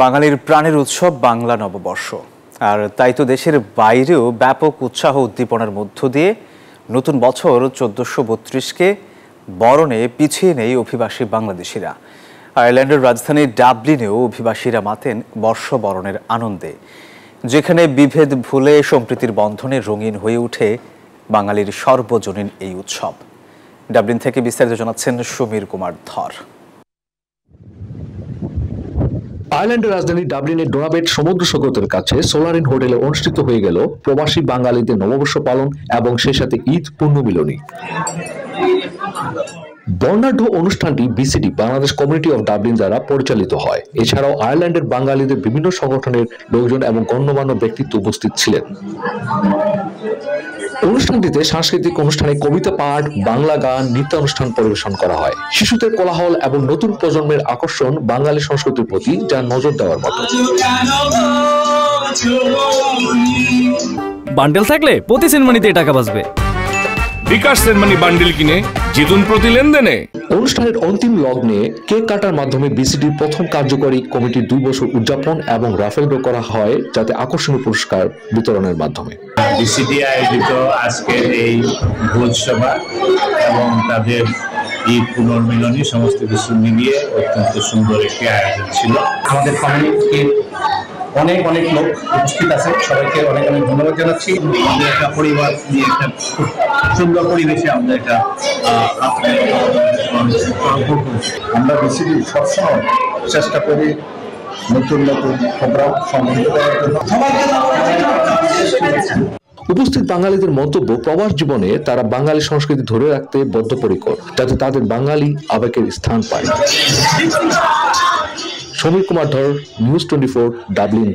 বাঙালির প্রাণের উৎসব বাংলা নববর্ষ, আর তাই তো দেশের বাইরেও ব্যাপক উৎসাহ উদ্দীপনার মধ্য দিয়ে নতুন বছর 1432কে বরণে পিছিয়ে নেই অভিবাসী বাংলাদেশিরা। আয়ারল্যান্ডের রাজধানী ডাবলিনেও অভিবাসীরা মাতেন বর্ষ বরণের আনন্দে, যেখানে বিভেদ ভুলে সম্প্রীতির বন্ধনে রঙিন হয়ে ওঠে বাঙালির সর্বজনীন এই উৎসব। ডাবলিন থেকে বিস্তারিত জানাচ্ছেন সমীর কুমার ধর। আয়ারল্যান্ডের রাজধানী ডাবলিনের ডোনাবেট সমুদ্র সৈকতের কাছে সোলারিন হোটেলে অনুষ্ঠিত হয়ে গেল প্রবাসী বাঙালিদের নববর্ষ পালন এবং সেই সাথে ঈদ পুণ্যমিলনী। বর্ণাঢ্য অনুষ্ঠানটি BCD Bangladesh community of Dublin দ্বারা পরিচালিত হয়। এছাড়াও আয়ারল্যান্ডের বাঙালিদের বিভিন্ন সংগঠনের লোকজন এবং গণ্যমান্য ব্যক্তিত্ব উপস্থিত ছিলেন। অনুষ্ঠানটিতে সাংস্কৃতিক অনুষ্ঠানে কবিতা পাঠ, বাংলা গান, নৃত্যানুষ্ঠান পরিবেশন করা হয়। শিশুদের কোলাহল এবং নতুন প্রজন্মের আকর্ষণ বাঙালি সংস্কৃতির প্রতি যা নজর দেওয়ার মতো। বান্ডেল থাকলে প্রতি সেনমানিতে টাকা বাঁচবে। বিকাশ সেনমানি বান্ডেল কিনে জিতুন প্রতি লেনদেনে। অনুষ্ঠানের অন্তিম লগ্নে কেক কাটার মাধ্যমে বিসিডির প্রথম কার্যকরী কমিটির 2 বছর উদযাপন এবং রাফেল ড্র করা হয়, যাতে আকর্ষণীয় পুরস্কার বিতরণের মাধ্যমে। বিসিডি আয়োজিত আজকের এই ভোজ সভা এবং তাদের এই পুনর্মিলনী সমস্ত কিছু মিলিয়ে অত্যন্ত সুন্দর একটি আয়োজন ছিল। আমাদের কমিউনিটির অনেক লোক উপস্থিত আছে, সবাইকে অনেক ধন্যবাদ জানাচ্ছি। আমাদের একটা পরিবার নিয়ে একটা সুন্দর পরিবেশে আমরা এটা আমরা বিসিডি সবসময় চেষ্টা করি নতুন প্রোগ্রাম সংগঠিত করার জন্য। উপস্থিত বাঙালিদের মন্তব্য, প্রবাস জীবনে তারা বাঙালি সংস্কৃতি ধরে রাখতে বদ্ধপরিকর, যাতে তাদের বাঙালি আবেগের স্থান পায়। সমীর কুমার ধর, নিউজ 24, ডাবলিন।